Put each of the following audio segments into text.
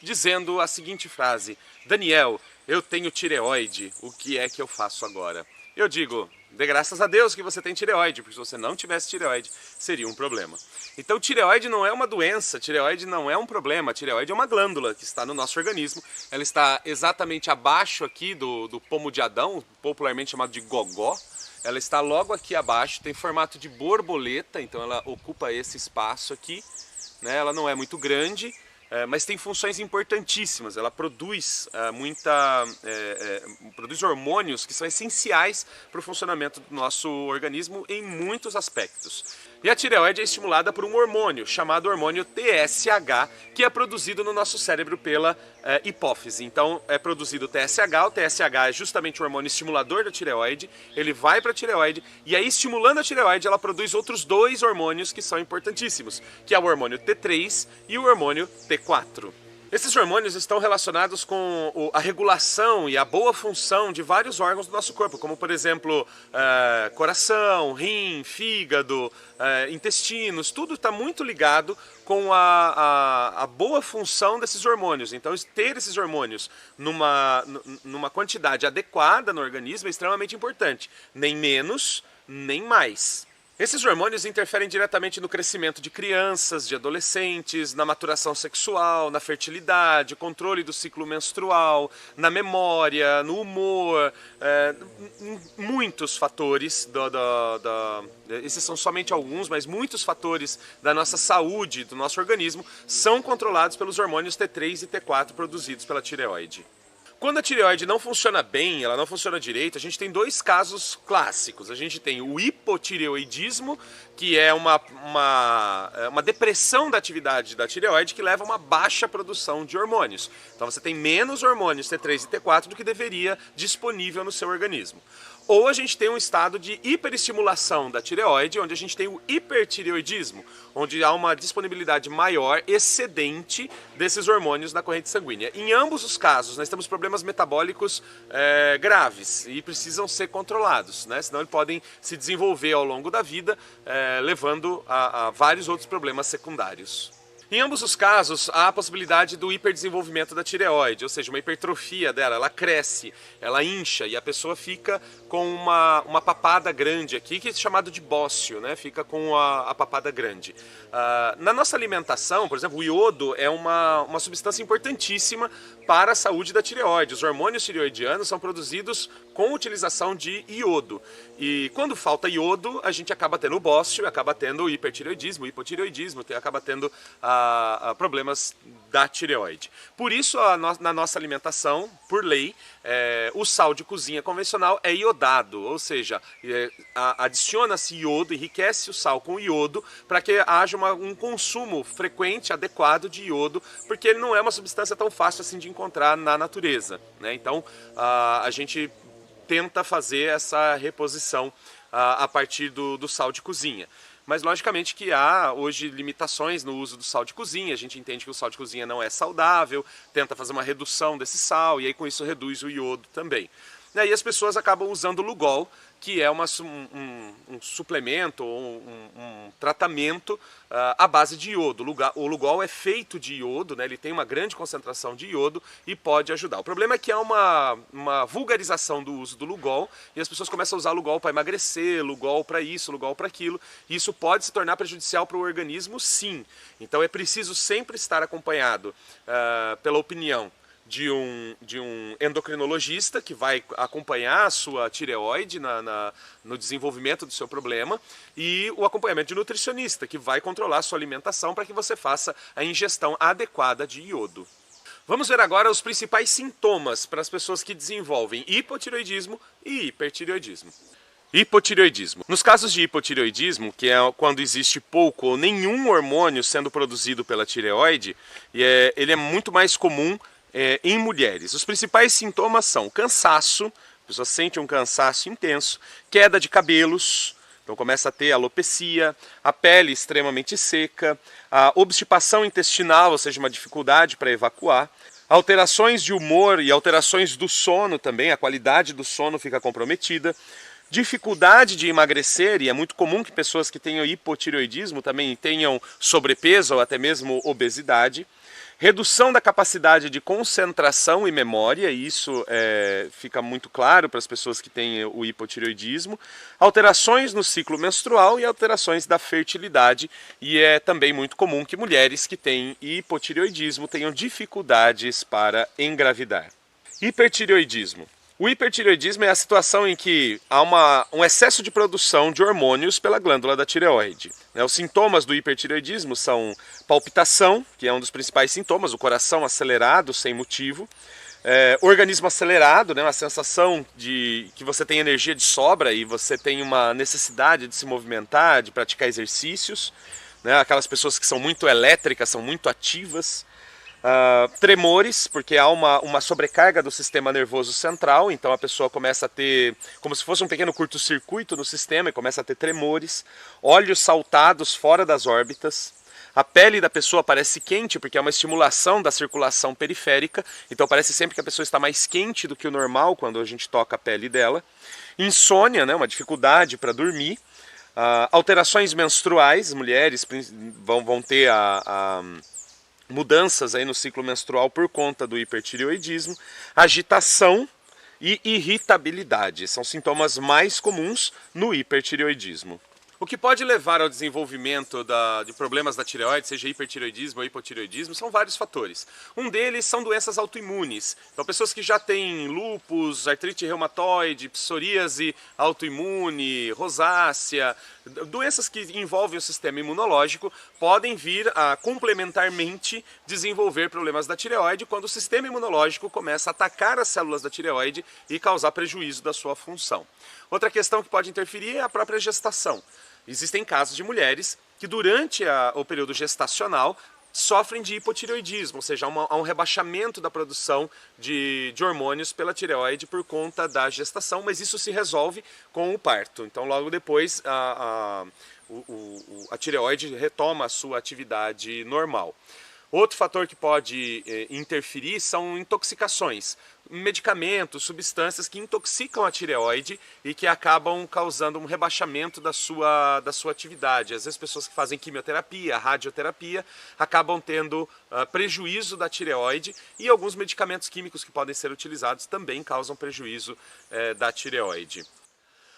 dizendo a seguinte frase: Daniel, eu tenho tireoide, o que é que eu faço agora? Eu digo, dê graças a Deus que você tem tireoide, porque se você não tivesse tireoide, seria um problema. Então tireoide não é uma doença, tireoide não é um problema, tireoide é uma glândula que está no nosso organismo, ela está exatamente abaixo aqui do pomo de Adão, popularmente chamado de gogó. Ela está logo aqui abaixo, tem formato de borboleta, então ela ocupa esse espaço aqui, né? Ela não é muito grande, mas tem funções importantíssimas. Ela produz produz hormônios que são essenciais para o funcionamento do nosso organismo em muitos aspectos. E a tireoide é estimulada por um hormônio chamado hormônio TSH, que é produzido no nosso cérebro pela hipófise. Então é produzido o TSH é justamente o hormônio estimulador da tireoide, ele vai para a tireoide e aí estimulando a tireoide ela produz outros dois hormônios que são importantíssimos, que é o hormônio T3 e o hormônio T4. Esses hormônios estão relacionados com a regulação e a boa função de vários órgãos do nosso corpo, como por exemplo coração, rim, fígado, intestinos, tudo está muito ligado com a boa função desses hormônios. Então ter esses hormônios numa quantidade adequada no organismo é extremamente importante, nem menos, nem mais. Esses hormônios interferem diretamente no crescimento de crianças, de adolescentes, na maturação sexual, na fertilidade, controle do ciclo menstrual, na memória, no humor, muitos fatores, esses são somente alguns, mas muitos fatores da nossa saúde, do nosso organismo, são controlados pelos hormônios T3 e T4 produzidos pela tireoide. Quando a tireoide não funciona bem, ela não funciona direito, a gente tem dois casos clássicos. A gente tem o hipotireoidismo, que é uma depressão da atividade da tireoide que leva a uma baixa produção de hormônios. Então você tem menos hormônios T3 e T4 do que deveria disponível no seu organismo. Ou a gente tem um estado de hiperestimulação da tireoide, onde a gente tem o hipertireoidismo, onde há uma disponibilidade maior, excedente desses hormônios na corrente sanguínea. Em ambos os casos, nós temos problemas metabólicos graves e precisam ser controlados, né? Senão eles podem se desenvolver ao longo da vida, levando a vários outros problemas secundários. Em ambos os casos, há a possibilidade do hiperdesenvolvimento da tireoide, ou seja, uma hipertrofia dela, ela cresce, ela incha e a pessoa fica com uma papada grande aqui, que é chamado de bócio, né? Fica com a papada grande. Na nossa alimentação, por exemplo, o iodo é uma substância importantíssima para a saúde da tireoide. Os hormônios tireoidianos são produzidos com utilização de iodo. E quando falta iodo, a gente acaba tendo o bócio, acaba tendo o hipertireoidismo, o hipotireoidismo, acaba tendo problemas da tireoide. Por isso, na nossa alimentação, por lei, o sal de cozinha convencional é iodado, ou seja, adiciona-se iodo, enriquece o sal com iodo para que haja um consumo frequente, adequado de iodo, porque ele não é uma substância tão fácil assim de encontrar na natureza, né? Então, a gente tenta fazer essa reposição a partir do sal de cozinha. Mas logicamente que há hoje limitações no uso do sal de cozinha, a gente entende que o sal de cozinha não é saudável, tenta fazer uma redução desse sal e aí com isso reduz o iodo também. E aí as pessoas acabam usando o Lugol, que é um suplemento ou um tratamento à base de iodo. O Lugol é feito de iodo, né? Ele tem uma grande concentração de iodo e pode ajudar. O problema é que há uma vulgarização do uso do Lugol e as pessoas começam a usar Lugol para emagrecer, Lugol para isso, Lugol para aquilo. E isso pode se tornar prejudicial para o organismo, sim. Então é preciso sempre estar acompanhado pela opinião de um endocrinologista que vai acompanhar a sua tireoide no desenvolvimento do seu problema e o acompanhamento de nutricionista que vai controlar a sua alimentação para que você faça a ingestão adequada de iodo. Vamos ver agora os principais sintomas para as pessoas que desenvolvem hipotireoidismo e hipertireoidismo. Hipotireoidismo. Nos casos de hipotireoidismo, que é quando existe pouco ou nenhum hormônio sendo produzido pela tireoide, ele é muito mais comum em mulheres. Os principais sintomas são cansaço, a pessoa sente um cansaço intenso, queda de cabelos, então começa a ter alopecia, a pele extremamente seca, a obstipação intestinal, ou seja, uma dificuldade para evacuar, alterações de humor e alterações do sono também, a qualidade do sono fica comprometida, dificuldade de emagrecer, e é muito comum que pessoas que tenham hipotireoidismo também tenham sobrepeso ou até mesmo obesidade. Redução da capacidade de concentração e memória, e isso fica muito claro para as pessoas que têm o hipotireoidismo. Alterações no ciclo menstrual e alterações da fertilidade, e é também muito comum que mulheres que têm hipotireoidismo tenham dificuldades para engravidar. Hipertireoidismo. O hipertireoidismo é a situação em que há um excesso de produção de hormônios pela glândula da tireoide. Os sintomas do hipertireoidismo são palpitação, que é um dos principais sintomas, o coração acelerado sem motivo, organismo acelerado, uma sensação de que você tem energia de sobra e você tem uma necessidade de se movimentar, de praticar exercícios, aquelas pessoas que são muito elétricas, são muito ativas. Tremores, porque há uma sobrecarga do sistema nervoso central, então a pessoa começa a ter como se fosse um pequeno curto-circuito no sistema e começa a ter tremores, olhos saltados fora das órbitas, a pele da pessoa parece quente porque é uma estimulação da circulação periférica, então parece sempre que a pessoa está mais quente do que o normal quando a gente toca a pele dela, insônia, uma dificuldade para dormir, alterações menstruais, mulheres vão ter mudanças aí no ciclo menstrual por conta do hipertireoidismo, agitação e irritabilidade. São sintomas mais comuns no hipertireoidismo. O que pode levar ao desenvolvimento de problemas da tireoide, seja hipertireoidismo ou hipotireoidismo, são vários fatores. Um deles são doenças autoimunes. Então, pessoas que já têm lúpus, artrite reumatoide, psoríase autoimune, rosácea, doenças que envolvem o sistema imunológico, podem vir a complementarmente desenvolver problemas da tireoide quando o sistema imunológico começa a atacar as células da tireoide e causar prejuízo da sua função. Outra questão que pode interferir é a própria gestação. Existem casos de mulheres que durante o período gestacional sofrem de hipotireoidismo, ou seja, há um rebaixamento da produção de hormônios pela tireoide por conta da gestação, mas isso se resolve com o parto. Então logo depois a tireoide retoma a sua atividade normal. Outro fator que pode interferir são intoxicações, medicamentos, substâncias que intoxicam a tireoide e que acabam causando um rebaixamento da sua atividade. Às vezes pessoas que fazem quimioterapia, radioterapia, acabam tendo prejuízo da tireoide e alguns medicamentos químicos que podem ser utilizados também causam prejuízo da tireoide.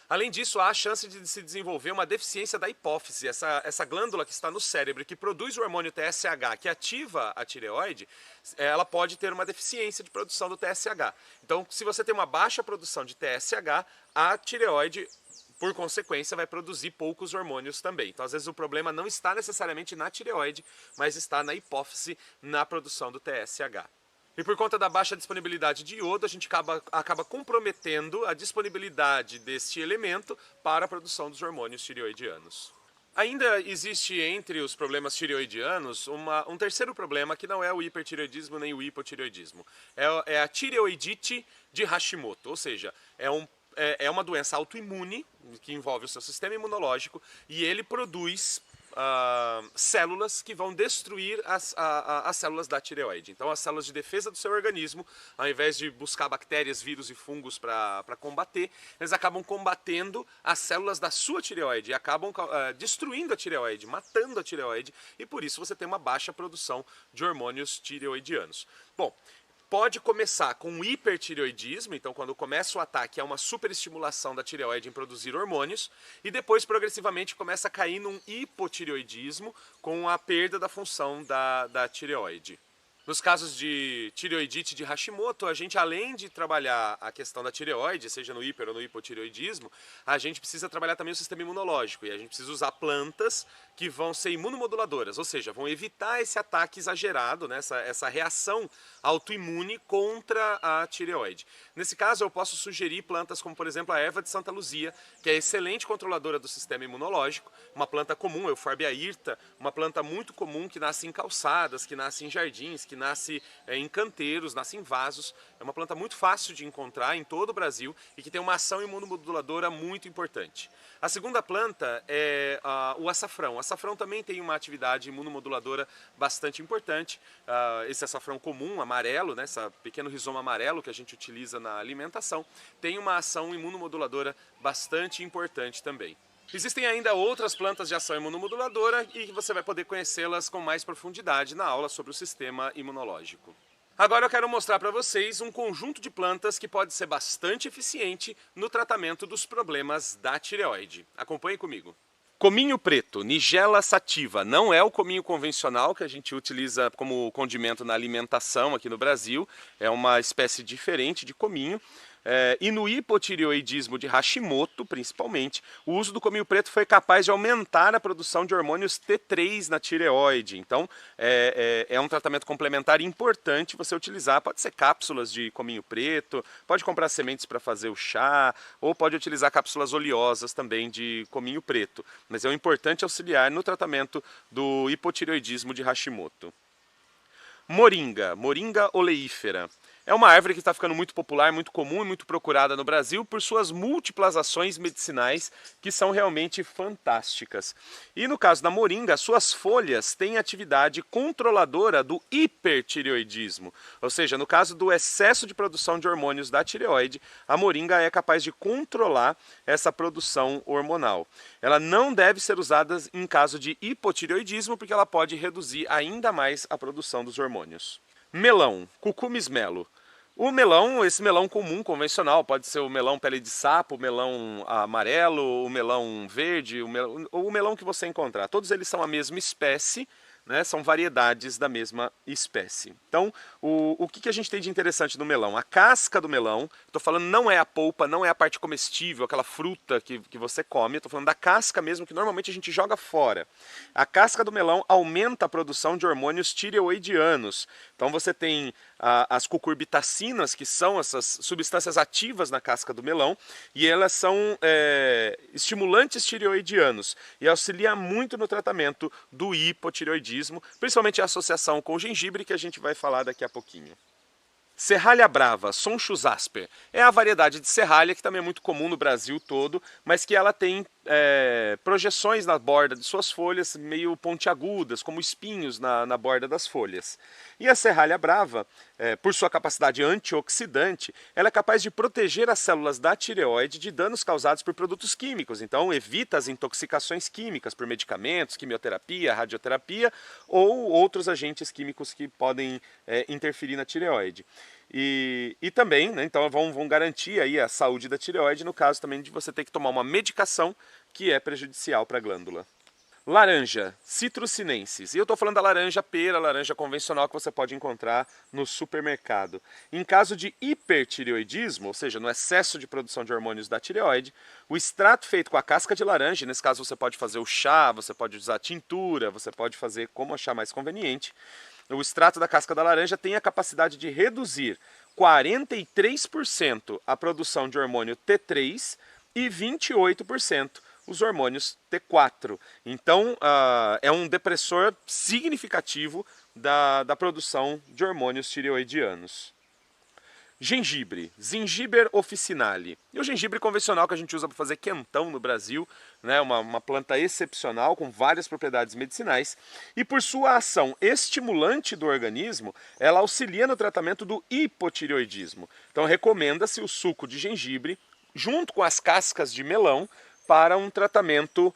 Além disso, há a chance de se desenvolver uma deficiência da hipófise, essa glândula que está no cérebro que produz o hormônio TSH, que ativa a tireoide, ela pode ter uma deficiência de produção do TSH. Então, se você tem uma baixa produção de TSH, a tireoide, por consequência, vai produzir poucos hormônios também. Então, às vezes, o problema não está necessariamente na tireoide, mas está na hipófise, na produção do TSH. E por conta da baixa disponibilidade de iodo, a gente acaba comprometendo a disponibilidade deste elemento para a produção dos hormônios tireoidianos. Ainda existe entre os problemas tireoidianos um terceiro problema que não é o hipertireoidismo nem o hipotireoidismo. É a tireoidite de Hashimoto, ou seja, é uma doença autoimune que envolve o seu sistema imunológico e ele produz células que vão destruir as células da tireoide. Então as células de defesa do seu organismo, ao invés de buscar bactérias, vírus e fungos para combater, eles acabam combatendo as células da sua tireoide e acabam destruindo a tireoide, matando a tireoide, e por isso você tem uma baixa produção de hormônios tireoidianos. Bom, pode começar com hipertireoidismo, então quando começa o ataque é uma superestimulação da tireoide em produzir hormônios, e depois progressivamente começa a cair num hipotireoidismo com a perda da função da tireoide. Nos casos de tireoidite de Hashimoto, a gente, além de trabalhar a questão da tireoide, seja no hiper ou no hipotireoidismo, a gente precisa trabalhar também o sistema imunológico, e a gente precisa usar plantas que vão ser imunomoduladoras, ou seja, vão evitar esse ataque exagerado, essa reação autoimune contra a tireoide. Nesse caso, eu posso sugerir plantas como, por exemplo, a erva de Santa Luzia, que é excelente controladora do sistema imunológico, uma planta comum, Euphorbia hirta, uma planta muito comum que nasce em calçadas, que nasce em jardins, que nasce em canteiros, nasce em vasos. É uma planta muito fácil de encontrar em todo o Brasil e que tem uma ação imunomoduladora muito importante. A segunda planta é o açafrão. O açafrão também tem uma atividade imunomoduladora bastante importante. Esse açafrão comum, amarelo, esse pequeno rizoma amarelo que a gente utiliza na alimentação, tem uma ação imunomoduladora bastante importante também. Existem ainda outras plantas de ação imunomoduladora e você vai poder conhecê-las com mais profundidade na aula sobre o sistema imunológico. Agora eu quero mostrar para vocês um conjunto de plantas que pode ser bastante eficiente no tratamento dos problemas da tireoide. Acompanhe comigo. Cominho preto, Nigella sativa, não é o cominho convencional que a gente utiliza como condimento na alimentação aqui no Brasil, é uma espécie diferente de cominho. E no hipotireoidismo de Hashimoto, principalmente, o uso do cominho preto foi capaz de aumentar a produção de hormônios T3 na tireoide. Então, é um tratamento complementar importante você utilizar. Pode ser cápsulas de cominho preto, pode comprar sementes para fazer o chá, ou pode utilizar cápsulas oleosas também de cominho preto. Mas é um importante auxiliar no tratamento do hipotireoidismo de Hashimoto. Moringa, Moringa oleífera. É uma árvore que está ficando muito popular, muito comum e muito procurada no Brasil por suas múltiplas ações medicinais que são realmente fantásticas. E no caso da moringa, suas folhas têm atividade controladora do hipertireoidismo. Ou seja, no caso do excesso de produção de hormônios da tireoide, a moringa é capaz de controlar essa produção hormonal. Ela não deve ser usada em caso de hipotireoidismo porque ela pode reduzir ainda mais a produção dos hormônios. Melão, Cucumis melo. O melão, esse melão comum, convencional, pode ser o melão pele de sapo, o melão amarelo, o melão verde, o melão que você encontrar. Todos eles são a mesma espécie, né? São variedades da mesma espécie. Então, o que a gente tem de interessante no melão? A casca do melão, estou falando não é a polpa, não é a parte comestível, aquela fruta que você come, estou falando da casca mesmo, que normalmente a gente joga fora. A casca do melão aumenta a produção de hormônios tireoidianos. Então você tem as cucurbitacinas, que são essas substâncias ativas na casca do melão, e elas são estimulantes tireoidianos e auxiliam muito no tratamento do hipotireoidismo, principalmente a associação com o gengibre, que a gente vai falar daqui a pouquinho. Serralha brava, Sonchus asper, é a variedade de serralha que também é muito comum no Brasil todo, mas que ela tem projeções na borda de suas folhas meio pontiagudas, como espinhos na borda das folhas. E a serralha brava, por sua capacidade antioxidante, ela é capaz de proteger as células da tireoide de danos causados por produtos químicos. Então evita as intoxicações químicas por medicamentos, quimioterapia, radioterapia ou outros agentes químicos que podem interferir na tireoide. E também, né, então vão garantir aí a saúde da tireoide no caso também de você ter que tomar uma medicação que é prejudicial para a glândula. Laranja, Citrus sinensis. E eu estou falando da laranja pera, laranja convencional que você pode encontrar no supermercado. Em caso de hipertireoidismo, ou seja, no excesso de produção de hormônios da tireoide, o extrato feito com a casca de laranja, nesse caso você pode fazer o chá, você pode usar tintura, você pode fazer como achar mais conveniente. O extrato da casca da laranja tem a capacidade de reduzir 43% a produção de hormônio T3 e 28% os hormônios T4. Então, é um depressor significativo da produção de hormônios tireoidianos. Gengibre, Zingiber officinale. E o gengibre convencional que a gente usa para fazer quentão no Brasil, né, uma planta excepcional com várias propriedades medicinais. E por sua ação estimulante do organismo, ela auxilia no tratamento do hipotireoidismo. Então recomenda-se o suco de gengibre junto com as cascas de melão para um tratamento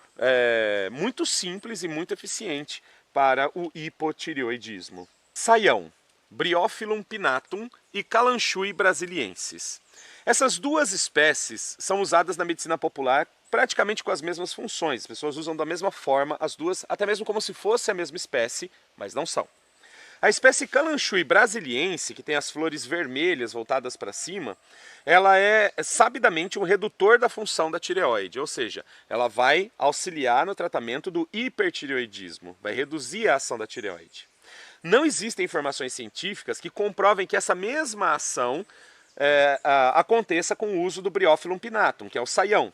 muito simples e muito eficiente para o hipotireoidismo. Saião, Bryophyllum pinnatum e Kalanchoe brasiliensis. Essas duas espécies são usadas na medicina popular praticamente com as mesmas funções. As pessoas usam da mesma forma as duas, até mesmo como se fosse a mesma espécie, mas não são. A espécie Kalanchoe brasiliense, que tem as flores vermelhas voltadas para cima, ela é sabidamente um redutor da função da tireoide, ou seja, ela vai auxiliar no tratamento do hipertireoidismo, vai reduzir a ação da tireoide. Não existem informações científicas que comprovem que essa mesma ação aconteça com o uso do Bryophyllum pinnatum, que é o saião.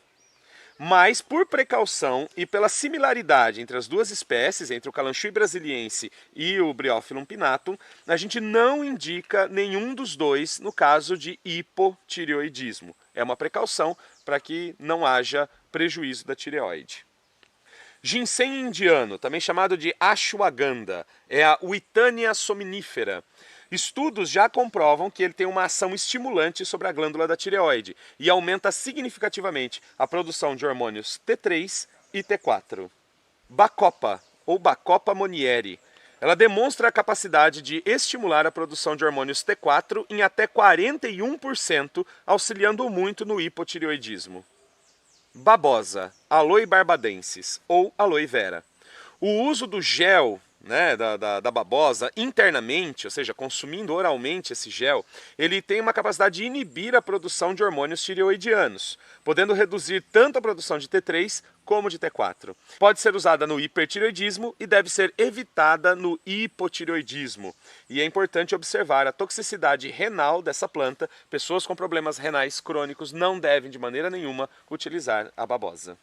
Mas, por precaução e pela similaridade entre as duas espécies, entre o Kalanchoe brasiliense e o Bryophyllum pinnatum, a gente não indica nenhum dos dois no caso de hipotireoidismo. É uma precaução para que não haja prejuízo da tireoide. Ginseng indiano, também chamado de ashwagandha, é a Withania somnifera. Estudos já comprovam que ele tem uma ação estimulante sobre a glândula da tireoide e aumenta significativamente a produção de hormônios T3 e T4. Bacopa, ou Bacopa monnieri. Ela demonstra a capacidade de estimular a produção de hormônios T4 em até 41%, auxiliando muito no hipotireoidismo. Babosa, Aloe barbadensis, ou aloe vera. O uso do gel, né, da babosa internamente, ou seja, consumindo oralmente esse gel, ele tem uma capacidade de inibir a produção de hormônios tireoidianos, podendo reduzir tanto a produção de T3 como de T4. Pode ser usada no hipertireoidismo e deve ser evitada no hipotireoidismo. E é importante observar a toxicidade renal dessa planta. Pessoas com problemas renais crônicos não devem de maneira nenhuma utilizar a babosa.